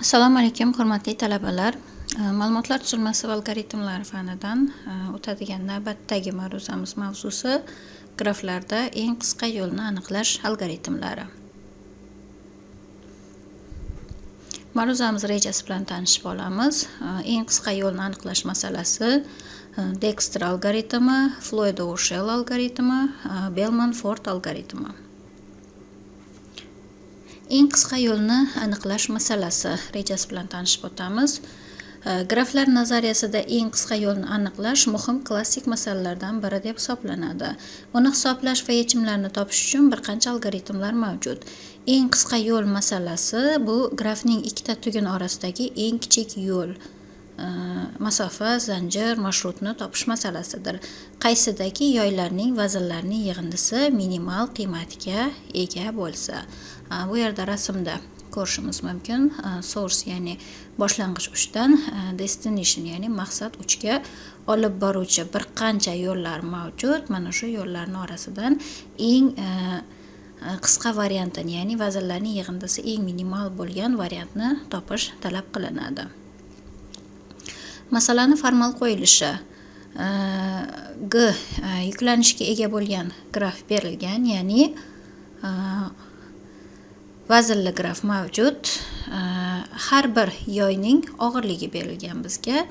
Assalomu alaykum, hurmatli talabalar. Ma'lumotlar tuzilmasi va algoritmlar fanidan o'tadigan navbatdagi mavzusi graflarda eng qisqa yo'lni aniqlash algoritmlari. Ma'ruzomiz rejasi bilan tanishib olamiz. Eng qisqa yo'lni aniqlash masalasi Dexter algoritmi, Floyd-Warshall algoritmi, Bellman-Ford algoritmi. Eng qisqa yo'lni aniqlash masalasi rejasi bilan tanishib o'tamiz. Graflar nazariyasida eng qisqa yo'lni aniqlash muhim klassik masalalardan biri deb hisoblanadi. Uni hisoblash va yechimlarni topish uchun bir qancha algoritmlar mavjud. Eng qisqa yo'l masalasi bu grafning ikkita tuguni orasidagi eng kichik yo'l, masofa, zanjir, marshrutni topish masalasidir. Qaysidagi yoylarning vaznlarining yig'indisi minimal qiymatga ega bo'lsa. Bu yerda rasmda ko'rishimiz mumkin. Source ya'ni boshlang'ich uchidan destination ya'ni maqsad uchiga olib boruvchi bir qancha yo'llar mavjud. Mana shu yo'llarning orasidan eng qisqa variantini ya'ni vaznlarning yig'indisi eng minimal bo'lgan variantni topish talab qilinadi. Masalani formal qo'yilishi. G yuklanishga ega bo'lgan graf berilgan, ya'ni vaznli graf mavjud. Har bir yoyning og'irligi berilgan bizga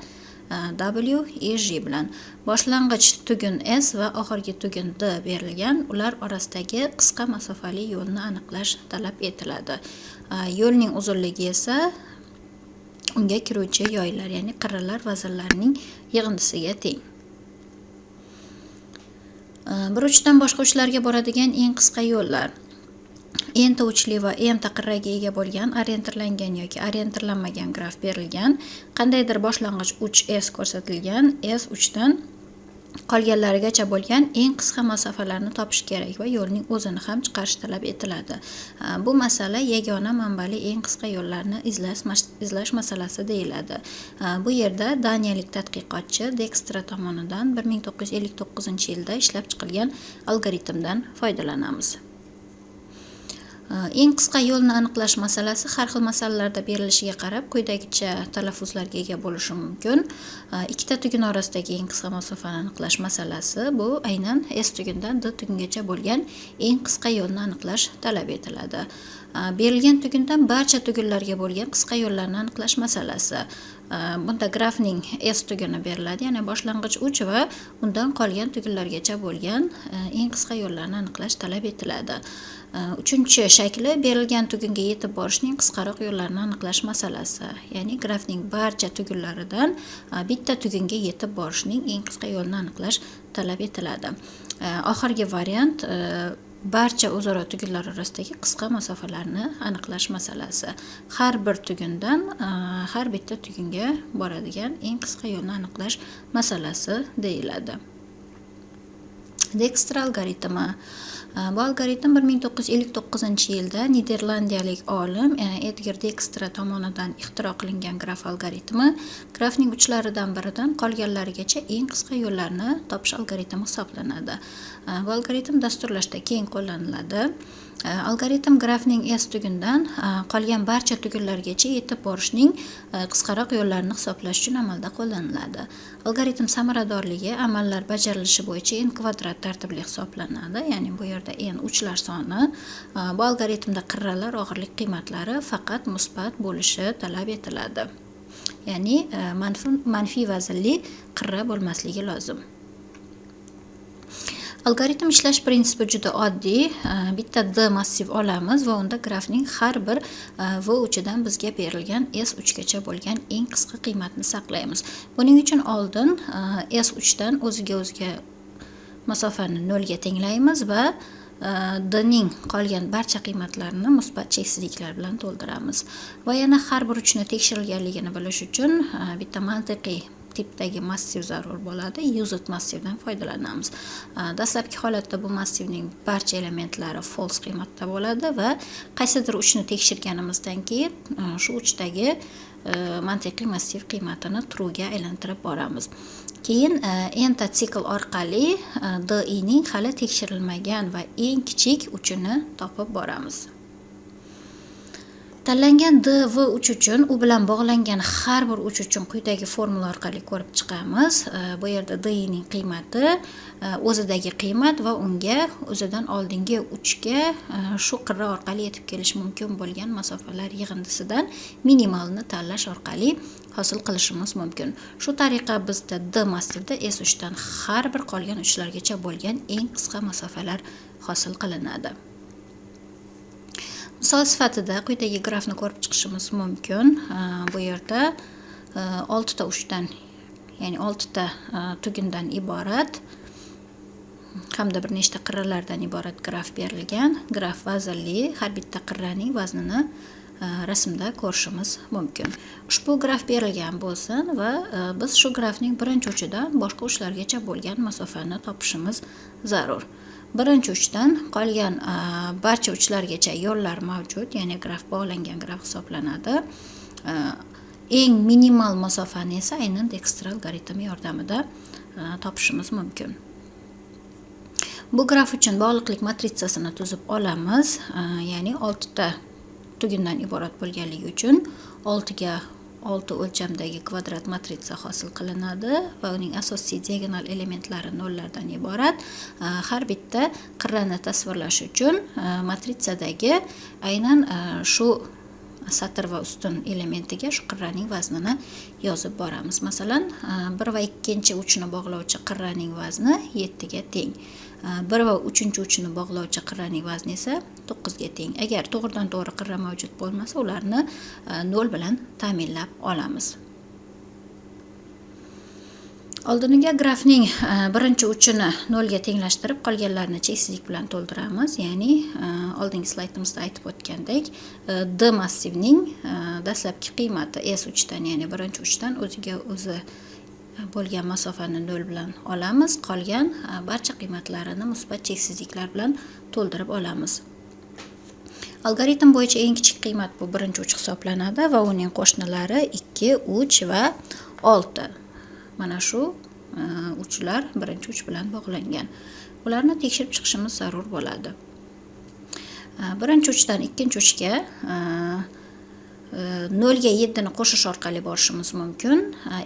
W, E, G bilan. Boshlang'ich tugun S va oxirgi tugun D berilgan. Ular orasidagi qisqa masofali yo'lni aniqlash talab etiladi. Yo'lning uzunligi esa unga kiruvchi yoylar, ya'ni qirralar vaznlarining yig'indisiga teng. Bir uchdan boshqa uchlarga boradigan eng qisqa yo'llar. Enta uchli va enta qirraga ega bo'lgan orientirlangan yoki orientirlanmagan graf berilgan. Qandaydir boshlang'ich uch S ko'rsatilgan. S uchdan qolganlarigacha bo'lgan eng qisqa masofalarni topish kerak va yo'lning o'zini ham chiqarish talab etiladi. Bu masala yagona manbali eng qisqa yo'llarni izlash masalasi deyiladi. Bu yerda daniyalik tadqiqotchi Dexter tomonidan 1959-yilda ishlab chiqilgan algoritmdan foydalanamiz. Eng qisqa yo'lni aniqlash masalasi har xil masalalarda berilishiga qarab quyidagicha talaffuzlarga ega bo'lishi mumkin. Ikkita tugun orasidagi eng qisqa masofani aniqlash masalasi bu aynan S tugundan D tugungacha bo'lgan eng qisqa yo'lni aniqlash talab etiladi. Berilgan tugundan barcha tugunlarga bo'lgan qisqa yo'llarni aniqlash masalasi. Bunda grafning S tuguni beriladi, ya'ni boshlang'ich uch va undan qolgan tugunlargacha bo'lgan eng qisqa yo'llarni aniqlash talab etiladi. Uchinchi shakli berilgan tugunga yetib borishning qisqaroq yo'llarini aniqlash masalasi. Ya'ni grafning barcha tugunlaridan bitta tugunga yetib borishning eng qisqa yo'lini aniqlash talab etiladi. Oxirgi variant barcha o'zaro tugunlar orasidagi qisqa masofalarni aniqlash masalasi. Har bir tugundan har bitta tugunga boradigan eng qisqa yo'lni aniqlash masalasi deyiladi. Dexter algoritmi. Bu algoritm 1959-yilda niderlandiyalik olim Edgar Dexter tomonidan ixtiro qilingan graf algoritmi. Grafning uchlaridan biridan qolganlarigacha eng qisqa yo'llarni topish algoritmi hisoblanadi. Bu algoritm dasturlashda keng qo'llaniladi. Algoritm grafning S tugundan qolgan barcha tugunlargacha yetib borishning qisqaroq yo'llarini hisoblash uchun amalda qo'llaniladi. Algoritm samaradorligi amallar bajarilishi bo'yicha n kvadrat tartibli hisoblanadi. Ya'ni bu yerda n uchlar soni. Bu algoritmda qirralar og'irlik qiymatlari faqat musbat bo'lishi talab etiladi. Ya'ni manfiy vaznli qirra bo'lmasligi lozim. Algoritm ishlash prinsipi juda oddiy. Bitta D massiv olamiz va unda grafning har bir V uchidan bizga berilgan S uchgacha bo'lgan eng qisqa qiymatni saqlaymiz. Buning uchun oldin S uchdan o'ziga masofani 0 ga tenglaymiz va D ning qolgan barcha qiymatlarini musbat cheksizliklar bilan to'ldiramiz. Va yana har bir uchni tekshirilganligini bilish uchun bitta mantiqiy tipdagi massiv zarur bo'ladi. Used massivdan foydalanamiz. Dastlabki holatda bu massivning barcha elementlari false qiymatda bo'ladi va qaysidir uchni tekshirganimizdan keyin shu uchdagi mantiqiy massiv qiymatini true ga aylantirib boramiz. Keyin enta sikl orqali DI ning hali tekshirilmagan va eng kichik uchini topib boramiz. Tanlangan D, V uch uchun u bilan bog'langan har bir uch uchun quyidagi formula orqali ko'rib chiqamiz. Bu yerda D ning qiymati o'zidagi qiymat va unga o'zidan oldingi uchga shu qirra orqali yetib kelish mumkin bo'lgan masofalar yig'indisidan minimalni tanlash orqali hosil qilishimiz mumkin. Shu tariqa bizda D massivda S3 dan har bir qolgan uchlargacha bo'lgan eng qisqa masofalar hosil qilinadi. Misol sifatida quyidagi grafni ko'rib chiqishimiz mumkin. Bu yerda 6 ta uchdan, ya'ni 6 ta tugundan iborat hamda bir nechta qirralardan iborat graf berilgan. Graf vaznli, har bitta qirraning vaznini rasmda ko'rishimiz mumkin. Ushbu graf berilgan bo'lsin va biz shu grafning birinchi uchidan boshqa uchlargacha bo'lgan masofani topishimiz zarur. Birinchi uchdan qolgan barcha uchlargacha yo'llar mavjud, ya'ni graf bog'langan graf hisoblanadi. Eng minimal masofani esa aynan Dijkstra algoritmi yordamida topishimiz mumkin. Bu graf uchun bog'liqlik matritsasini tuzib olamiz, ya'ni 6 ta tugundan iborat bo'lganligi uchun 6 ga 6 o'lchamdagi kvadrat matritsa hosil qilinadi va uning asosiy diagonal elementlari nollardan iborat. Har bitta qirrani tasvirlash uchun matritsadagi aynan shu satr va ustun elementiga shu qirraning vaznini yozib boramiz. Masalan, 1 va 2 uchni bog'lovchi qirraning vazni 7 ga teng. 1 va 3 uchni bog'lovchi qirraning vazni esa 9 ga teng. Agar to'g'ridan to'g'ri qirra mavjud bo'lmasa, ularni 0 bilan ta'minlab olamiz. Oldiniga grafning birinchi uchini 0 ga tenglashtirib, qolganlarini cheksizlik bilan to'ldiramiz. Ya'ni oldingi slaydimizda aytib o'tgandek, D massivning dastlabki qiymati S3 dan, ya'ni birinchi uchdan o'ziga o'zi bo'lgan masofani 0 bilan olamiz. Qolgan barcha qiymatlarini musbat cheksizliklar bilan to'ldirib olamiz. Algoritm bo'yicha eng kichik qiymat bu birinchi uch hisoblanadi va uning qo'shnilari 2, 3 va 6. Mana shu uchlar birinchi uch bilan bog'langan. Ularni tekshirib chiqishimiz zarur bo'ladi. Birinchi uchdan ikkinchi uchga 0 ga 7 ni qo'shish orqali borishimiz mumkin.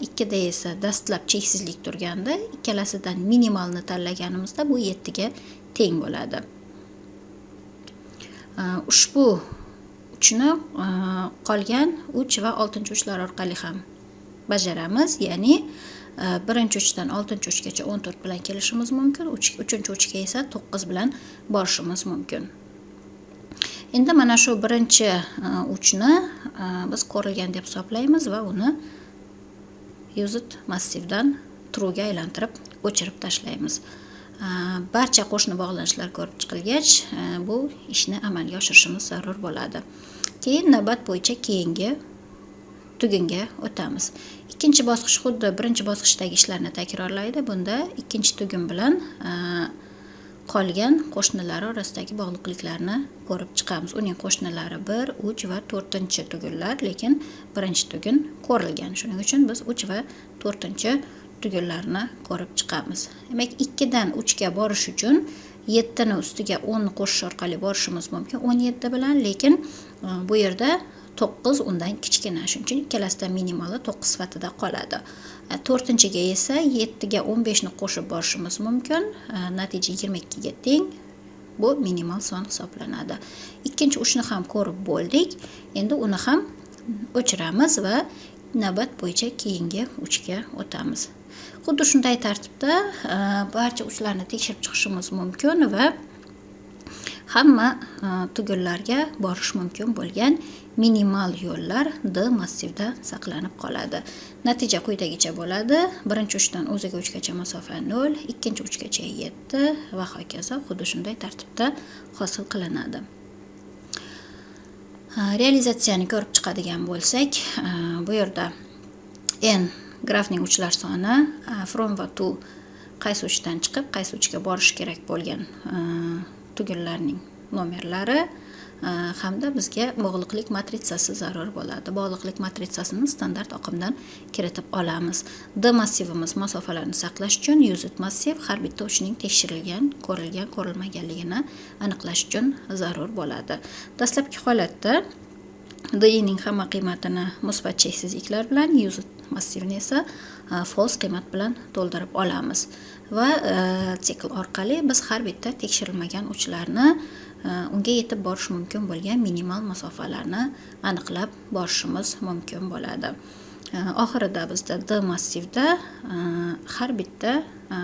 2 da esa dastlab cheksizlik turganda, ikkalasidan minimalni tanlaganimizda bu 7 ga teng bo'ladi. Ushbu uchni qolgan 3 va 6 uchlar orqali ham bajaramiz. Ya'ni birinchi uchdan 6 uchgacha 14 bilan kelishimiz mumkin, 3 uchga esa 9 bilan borishimiz mumkin. Endi mana shu birinchi uchni biz ko'rilgan deb hisoblaymiz va uni used massivdan true ga aylantirib o'chirib tashlaymiz. Barcha qo'shni bog'lanishlar ko'rib chiqilgach, bu ishni amalga oshirishimiz zarur bo'ladi. Keyin navbat bo'yicha keyingi tugunga o'tamiz. Ikkinchi bosqich xuddi birinchi bosqichdagi ishlarni takrorlaydi. Bunda ikkinchi tugun bilan qolgan qo'shnilari orasidagi bog'liqliklarni ko'rib chiqamiz. Uning qo'shnilari 1, 3 va 4-tugunlar, lekin birinchi tugun ko'rilgan. Shuning uchun biz 3 va 4-tugunlarni ko'rib chiqamiz. Demak, 2 dan 3 ga borish uchun 7 ni ustiga 10 ni qo'shish orqali borishimiz mumkin 17 bilan, lekin bu yerda 9 undan kichkina. Shuning uchun ikkalasidan minimali 9 sifatida qoladi. 4-ga esa 7 ga 15 ni qo'shib borishimiz mumkin. Natija 22 ga teng. Bu minimal son hisoblanadi. Ikkinchi uchni ham ko'rib bo'ldik. Endi uni ham o'chiramiz va navbat bo'yicha keyingi uchga o'tamiz. Xuddi shunday tartibda barcha uchlarni tekshirib chiqishimiz mumkin va hamma tugunlarga borish mumkin bo'lgan minimal yo'llar D massivda saqlanib qoladi. Natija quyidagicha bo'ladi. Birinchi uchdan o'ziga uchgacha masofa 0, ikkinchi uchgacha 7 va hokazo xuddi shunday tartibda hosil qilinadi. Realizatsiyani ko'rib chiqadigan bo'lsak, bu yerda n grafning uchlar soni from va to qaysi uchdan chiqib qaysi uchga borish kerak bo'lgan tugunlarning nomerlari hamda bizga bog'liqlik matritsasi zarur bo'ladi. Bog'liqlik matritsasini standart oqimdan kiritib olamiz. D massivimiz masofalarni saqlash uchun used massiv har bitta uchning tekshirilgan, ko'rilgan, ko'rilmaganligini aniqlash uchun zarur bo'ladi. Dastlabki holatda D ning hamma qiymatini musbat cheksizliklar bilan, used massivni esa false qiymat bilan to'ldirib olamiz va sikl orqali biz har bitta tekshirilmagan uchlarni unga yetib borish mumkin bo'lgan minimal masofalarni aniqlab borishimiz mumkin bo'ladi. Oxirida bizda D massivda har bitta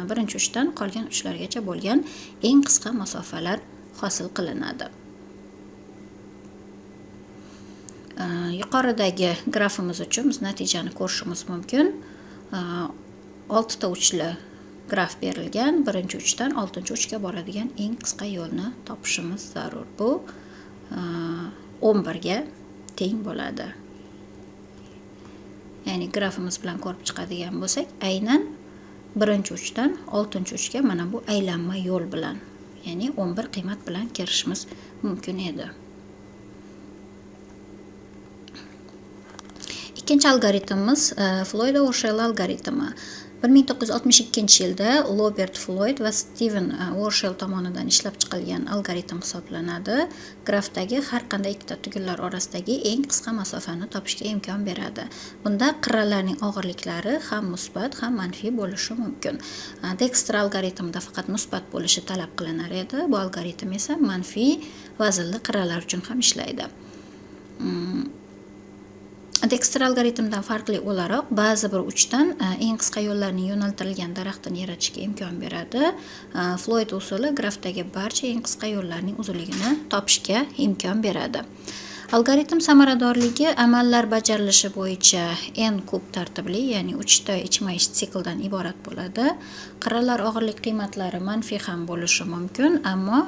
birinchi uchdan qolgan uchlargacha bo'lgan eng qisqa masofalar hosil qilinadi. Yuqoridagi grafimiz uchun biz natijani ko'rishimiz mumkin. 6 ta uchli graf berilgan. Birinchi uchdan 6-chi uchga boradigan eng qisqa yo'lni topishimiz zarur. Bu 11 ga teng bo'ladi. Ya'ni grafimiz bilan ko'rib chiqadigan bo'lsak, aynan birinchi uchdan 6-chi uchga mana bu aylanma yo'l bilan, ya'ni 11 qiymat bilan kirishimiz mumkin edi. Ikkinchi algoritmimiz Floyd-Warshall algoritmi. 1962-yilda Robert Floyd va Steven Warshall tomonidan ishlab chiqilgan algoritm hisoblanadi. Grafdagi har qanday ikkita tugunlar orasidagi eng qisqa masofani topishga imkon beradi. Bunda qirralarning og'irliklari ham musbat, ham manfiy bo'lishi mumkin. Dexter algoritmida faqat musbat bo'lishi talab qilinar edi. Bu algoritm esa manfiy vaznli qirralar uchun ham ishlaydi. Dexter algoritmdan farqli o'laroq ba'zi bir uchdan eng qisqa yo'llarning yo'naltirilgan daraxtini yaratishga imkon beradi. Floyd usuli grafdagi barcha eng qisqa yo'llarning uzunligini topishga imkon beradi. Algoritm samaradorligi amallar bajarilishi bo'yicha n kub tartibli, ya'ni 3 ta ichma-ich sikldan iborat bo'ladi. Qirralar og'irlik qiymatlari manfiy ham bo'lishi mumkin, ammo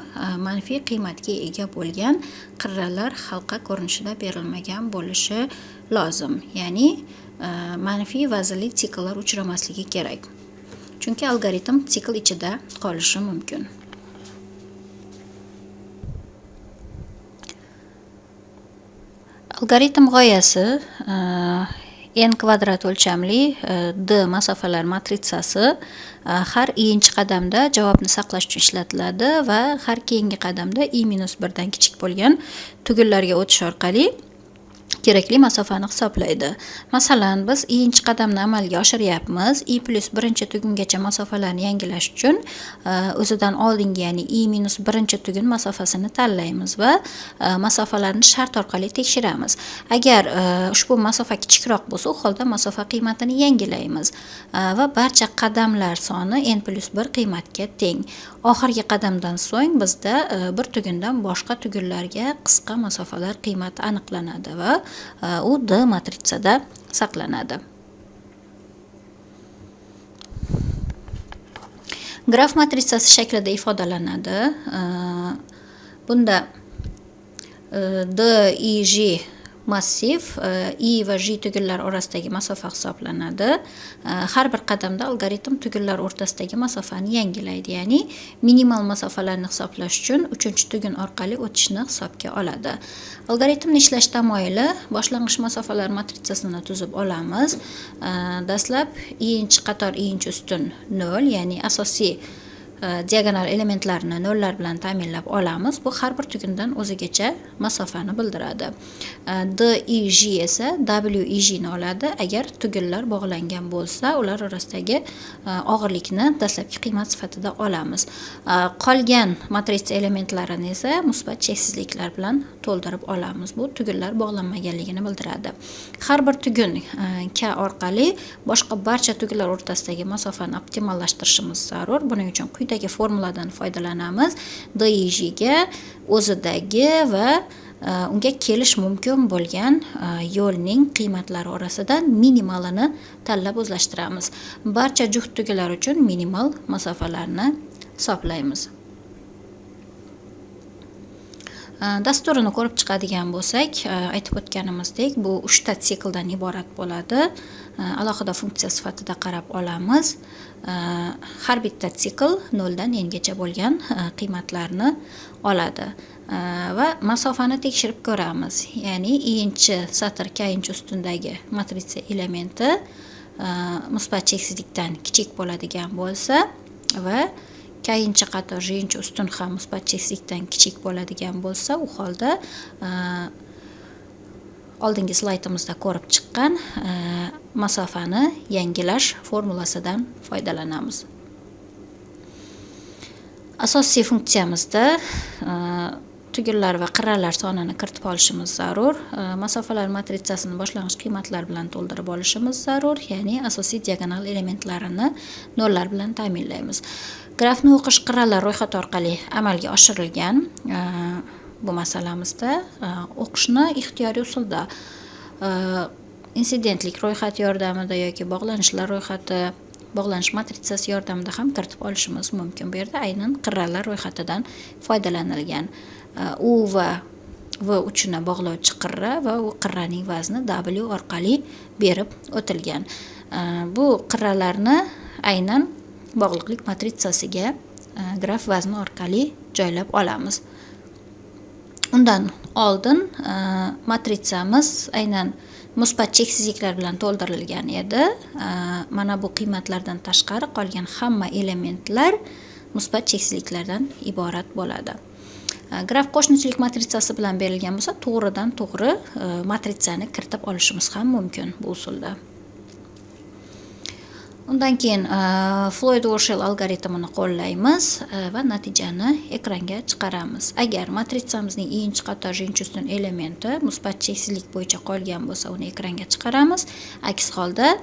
manfiy qiymatga ega bo'lgan qirralar halqa ko'rinishida berilmagan bo'lishi lozim. Ya'ni manfiy vaznli sikllar uchramasligi kerak. Chunki algoritm sikl ichida qolishi mumkin. Algoritm g'oyasi n kvadrat o'lchamli D masofalar matritsasi har i'inchi qadamda javobni saqlash uchun ishlatiladi va har keyingi qadamda i-1 dan kichik bo'lgan tugunlarga o'tish orqali kerakli masofani hisoblaydi. Masalan, biz i'inchi qadamni amalga oshiryapmiz. i+1 tugungacha masofalarni yangilash uchun o'zidan oldingi, ya'ni i-1 tugun masofasini tanlaymiz va masofalarni shart orqali tekshiramiz. Agar ushbu masofa kichikroq bo'lsa, u holda masofa qiymatini yangilaymiz va barcha qadamlar soni n+1 qiymatga teng. Oxirgi qadamdan so'ng bizda bir tugundan boshqa tugunlarga qisqa masofalar qiymati aniqlanadi va u D matritsada saqlanadi. Graf matritsasi shaklida ifodalanadi. Bunda D, I, J massiv, I va J tugunlar orasidagi masofa hisoblanadi. Har bir qadamda algoritm tugunlar o'rtasidagi masofani yangilaydi, ya'ni minimal masofalarni hisoblash uchun 3-tugun orqali o'tishni hisobga oladi. Algoritmni ishlash tamoyili: boshlang'ich masofalar matritsasini tuzib olamiz. Dastlab i'inchi qator i'inchi ustun 0, ya'ni asosiy diagonal elementlarni nollar bilan ta'minlab olamiz. Bu har bir tugundan o'zigacha masofani bildiradi. D, I, J esa W, I, J ni oladi. Agar tugunlar bog'langan bo'lsa, ular orasidagi og'irlikni dastlabki qiymat sifatida olamiz. Qolgan matritsa elementlarini esa musbat cheksizliklar bilan to'ldirib olamiz. Bu tugunlar bog'lanmaganligini bildiradi. Har bir tugun K orqali boshqa barcha tugunlar o'rtasidagi masofani optimallashtirishimiz zarur. Buning uchun quyidagi formuladan foydalanamiz. D, I, J ga o'zidagi va unga kelish mumkin bo'lgan yo'lning qiymatlari orasidan minimalini tanlab o'zlashtiramiz. Barcha juft tugunlar uchun minimal masofalarni hisoblaymiz. Dasturini ko'rib chiqadigan bo'lsak, aytib o'tganimizdek, bu 3 ta sikldan iborat bo'ladi. Alohida funksiya sifatida qarab olamiz. Har bitta sikl 0 dan n-gacha bo'lgan qiymatlarni oladi va masofani tekshirib ko'ramiz. Ya'ni i'inchi satr k-inchi ustundagi matritsa elementi musbat cheksizlikdan kichik bo'ladigan bo'lsa va k-inchi qator j-inchi ustun ham musbat cheksizlikdan kichik bo'ladigan bo'lsa, u holda oldingi slaydimizda ko'rib chiqqan masofani yangilash formulasidan foydalanamiz. Asosiy funksiyamizda tugunlar va qirralar sonini kiritib olishimiz zarur. Masofalar matritsasini boshlang'ich qiymatlar bilan to'ldirib olishimiz zarur, ya'ni asosiy diagonal elementlarini nollar bilan ta'minlaymiz. Grafni o'qish qirralar ro'yxati orqali amalga oshirilgan. Bu masalamizda o'qishni ixtiyoriy usulda insidentlik ro'yxati yordamida yoki bog'lanishlar ro'yxati, bog'lanish matritsasi yordamida ham kiritib olishimiz mumkin. Bu yerda aynan qirralar ro'yxatidan foydalanilgan. U va V uchini bog'lovchi qirra va u qirraning vazni W orqali berib o'tilgan. Bu qirralarni aynan bog'liqlik matritsasiga graf vazni orqali joylab olamiz. Undan oldin matritsamiz aynan musbat cheksizliklar bilan to'ldirilgan edi. Mana bu qiymatlardan tashqari qolgan hamma elementlar musbat cheksizliklardan iborat bo'ladi. Graf qo'shnichilik matritsasi bilan berilgan bo'lsa, to'g'ridan to'g'ri matritsani kiritib olishimiz ham mumkin bu usulda. Undan keyin Floyd-Warshall algoritmini qo'llaymiz va natijani ekranga chiqaramiz. Agar matritsamizning i-chi qator j-chi ustun elementi musbat cheksizlik bo'yicha qolgan bo'lsa, uni ekranga chiqaramiz. Aks holda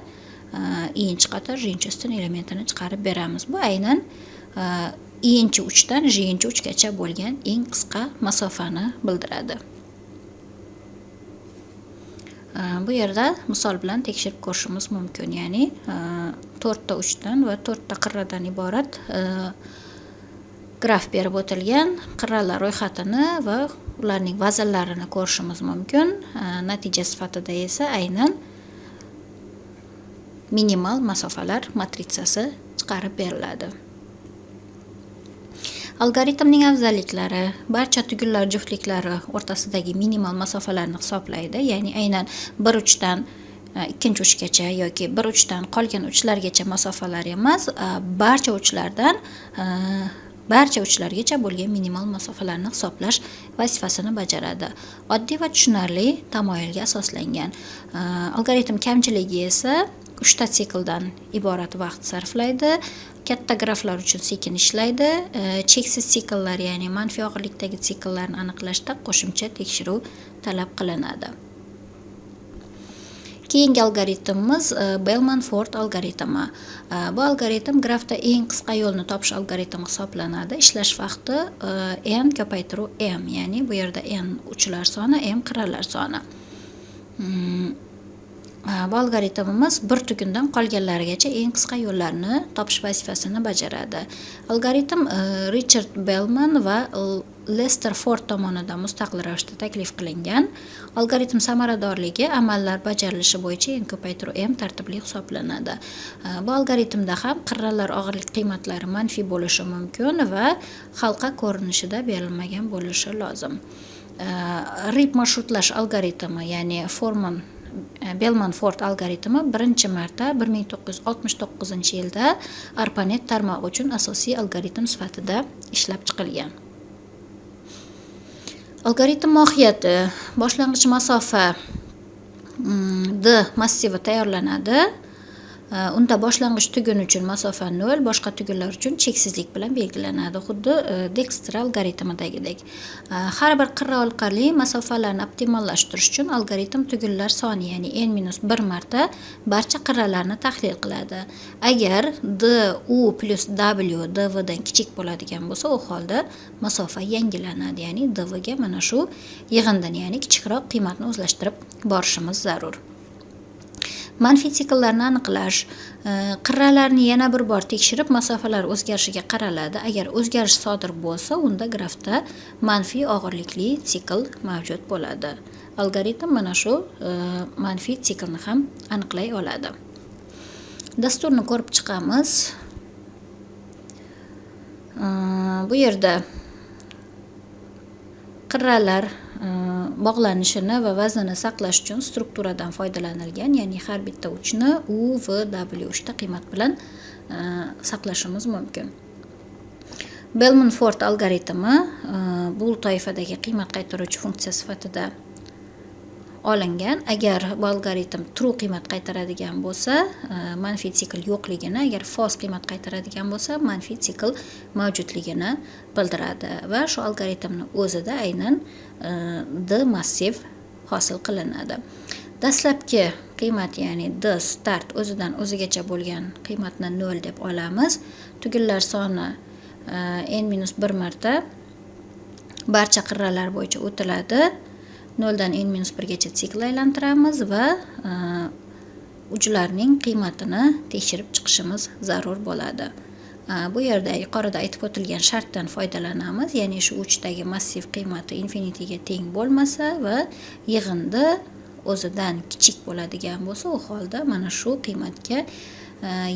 i-chi qator j-chi ustun elementini chiqarib beramiz. Bu aynan i-chi 3 dan j-chi 3 gacha bo'lgan eng qisqa masofani bildiradi. Bu yerda misol bilan tekshirib ko'rishimiz mumkin. Ya'ni 4 ta 3 dan va 4 ta qirradan iborat graf berib o'tilgan. Qirralar ro'yxatini va ularning vaznlarini ko'rishimiz mumkin. Natija sifatida esa aynan minimal masofalar matritsasi chiqarib beriladi. Algoritmning afzalliklari barcha tugunlar juftliklari o'rtasidagi minimal masofalarni hisoblaydi. Ya'ni aynan 1-3 dan 2-3gacha yoki 1-3 dan qolgan uchlargacha masofalar emas, barcha uchlargacha bo'lgan minimal masofalarni hisoblash vazifasini bajaradi. Oddiy va tushunarli tamoyilga asoslangan. Algoritm kamchiligi esa 3 ta sikldan iborat vaqt sarflaydi. Katta graflar uchun sekin ishlaydi. Cheksiz sikllar, ya'ni manfiy og'irlikdagi sikllarni aniqlashda qo'shimcha tekshiruv talab qilinadi. Keyingi algoritmimiz Bellman-Ford algoritmi. Bu algoritm grafda eng qisqa yo'lni topish algoritmi hisoblanadi. Ishlash vaqti n ko'paytiruv m, ya'ni bu yerda n uchlar soni, m qirralar soni. Bu algoritmimiz bir tugundan qolganlarigacha eng qisqa yo'llarni topish vazifasini bajaradi. Algoritm Richard Bellman va Lester Ford tomonidan mustaqil ravishda taklif qilingan. Algoritm samaradorligi amallar bajarilishi bo'yicha n ko'paytiruv m tartibli hisoblanadi. Bu algoritmda ham qirralar og'irlik qiymatlari manfiy bo'lishi mumkin va halqa ko'rinishida berilmagan bo'lishi lozim. Rib marshrutlash algoritmi, ya'ni Bellman-Ford algoritmi birinchi marta 1969-yilda ARPANET tarmog'i uchun asosiy algoritm sifatida ishlab chiqilgan. Algoritm mohiyati: boshlang'ich masofa D massivi tayyorlanadi. Unda boshlang'ich tugun uchun masofa 0, boshqa tugunlar uchun cheksizlik bilan belgilanadi, xuddi Dijkstra algoritmidagidek. Har bir qirra orqali masofalarni optimallashtirish uchun algoritm tugunlar soni, ya'ni n-1 marta barcha qirralarni tahlil qiladi. Agar D U plus W DV dan kichik bo'ladigan bo'lsa, u holda masofa yangilanadi, ya'ni DV ga mana shu yig'indan, ya'ni kichikroq qiymatni o'zlashtirib borishimiz zarur. Manfiy sikllarni aniqlash: qirralarni yana bir bor tekshirib masofalar o'zgarishiga qaraladi. Agar o'zgarish sodir bo'lsa, unda grafda manfiy og'irlikli sikl mavjud bo'ladi. Algoritm mana shu manfiy siklni ham aniqlay oladi. Dasturni ko'rib chiqamiz. Bu yerda qirralar bog'lanishini va vaznini saqlash uchun strukturadan foydalanilgan, ya'ni har bitta uchni U, V, W 3 ta qiymat bilan saqlashimiz mumkin. Bellman-Ford algoritmi bool toifadagi qiymat qaytaruvchi funksiya sifatida olingan. Agar bu algoritm true qiymat qaytaradigan bo'lsa, manfiy sikl yo'qligini, agar false qiymat qaytaradigan bo'lsa, manfiy sikl mavjudligini bildiradi va shu algoritmni o'zida aynan the massive hosil qilinadi. Dastlabki qiymat, ya'ni the start o'zidan o'zigacha bo'lgan qiymatni 0 deb olamiz. Tugunlar soni n-1 marta barcha qirralar bo'yicha o'tiladi. 0 dan n-1 gacha sikl aylantiramiz va ujularning qiymatini tekshirib chiqishimiz zarur bo'ladi. Bu yerda yuqorida aytib o'tilgan shartdan foydalanamiz, ya'ni shu uchdagi massiv qiymati infinityga teng bo'lmasa va yig'indi o'zidan kichik bo'ladigan bo'lsa, u holda mana shu qiymatga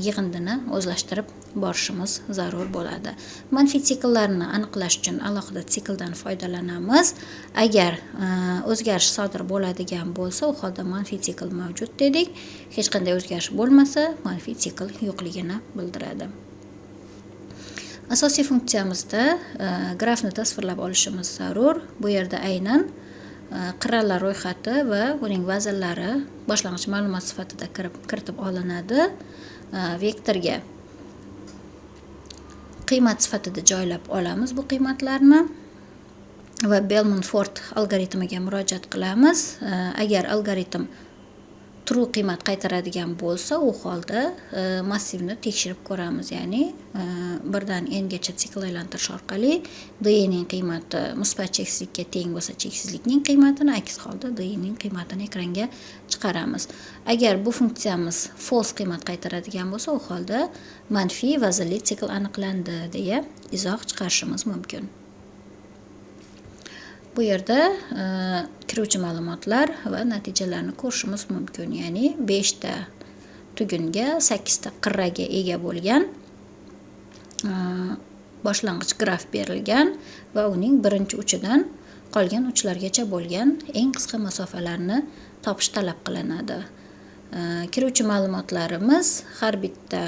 yig'indini o'zlashtirib borishimiz zarur bo'ladi. Manfiy sikllarni aniqlash uchun alohida sikldan foydalanamiz. Agar o'zgarish sodir bo'ladigan bo'lsa, u holda manfiy sikl mavjud dedik. Hech qanday o'zgarish bo'lmasa, manfiy sikl yo'qligini bildiradi. Asosiy funksiyamizda grafni tasvirlab olishimiz zarur. Bu yerda aynan qirralar ro'yxati va uning vaznlari boshlang'ich ma'lumot sifatida kiritib olinadi. Vektorga qiymat sifatida joylab olamiz bu qiymatlarni va Bellman-Ford algoritmiga murojaat qilamiz. Agar algoritm true qiymat qaytaradigan bo'lsa, u holda massivni tekshirib ko'ramiz, ya'ni 1 dan n gacha sikl aylantirish orqali d ning qiymati musbat cheksizlikka teng bo'lsa, cheksizlikning qiymatini, aks holda d ning qiymatini ekranga chiqaramiz. Agar bu funksiyamiz false qiymat qaytaradigan bo'lsa, u holda manfiy vaznli sikl aniqlandi deya izoh chiqarishimiz mumkin. Bu yerda kiruvchi ma'lumotlar va natijalarni ko'rishimiz mumkin. Ya'ni 5 ta tugunga 8 ta qirraga ega bo'lgan boshlang'ich graf berilgan va uning birinchi uchidan qolgan uchlargacha bo'lgan eng qisqa masofalarni topish talab qilinadi. Kiruvchi ma'lumotlarimiz har bitta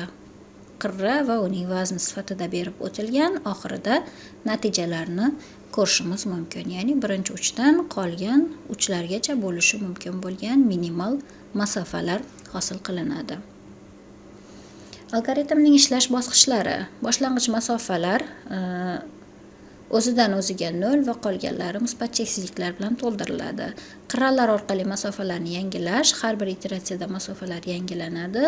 qirra va uning vazni sifatida berib o'tilgan. Oxirida natijalarni ko'rishimiz mumkin. Ya'ni birinchi uchdan qolgan uchlargacha bo'lishi mumkin bo'lgan minimal masofalar hosil qilinadi. Algoritmning ishlash bosqichlari. Boshlang'ich masofalar o'zidan o'ziga 0 va qolganlari musbat cheksizliklar bilan to'ldiriladi. Qirralar orqali masofalarni yangilash, har bir iteratsiyada masofalar yangilanadi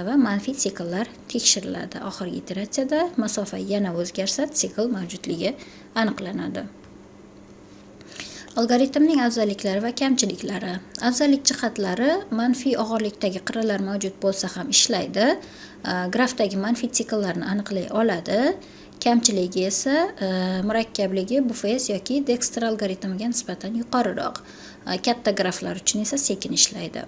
va manfiy sikllar tekshiriladi. Oxirgi iteratsiyada masofa yana o'zgarsa, sikl mavjudligi aniqlanadi. Algoritmning afzalliklari va kamchiliklari. Afzallik jihatlari: manfiy og'irlikdagi qirralar mavjud bo'lsa ham ishlaydi. Grafdagi manfiy sikllarni aniqlay oladi. Kamchiligi esa murakkabligi BFS yoki Dexter algoritmiga nisbatan yuqoriroq. Katta graflar uchun esa sekin ishlaydi.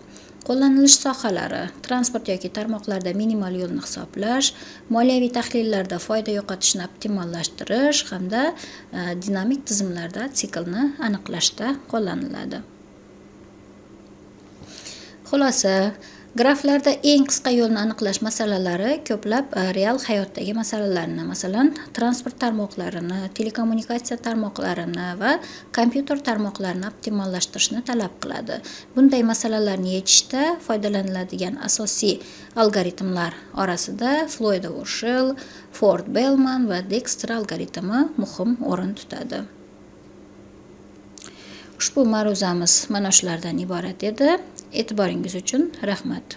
Qo'llanilish sohalari: transport yoki tarmoqlarda minimal yo'lni hisoblash, moliyaviy tahlillarda foyda yo'qotishni optimallashtirish hamda dinamik tizimlarda siklni aniqlashda qo'llaniladi. Xulosa: graflarda eng qisqa yo'lni aniqlash masalalari ko'plab real hayotdagi masalalarni, masalan, transport tarmoqlarini, telekommunikatsiya tarmoqlarini va kompyuter tarmoqlarini optimallashtirishni talab qiladi. Bunday masalalarni yechishda foydalaniladigan asosiy algoritmlar orasida Floyd-Warshall, Ford-Bellman va Dexter algoritmi muhim o'rin tutadi. Ushbu ma'ruzamiz mana shulardan iborat edi. E'tiboringiz uchun rahmat.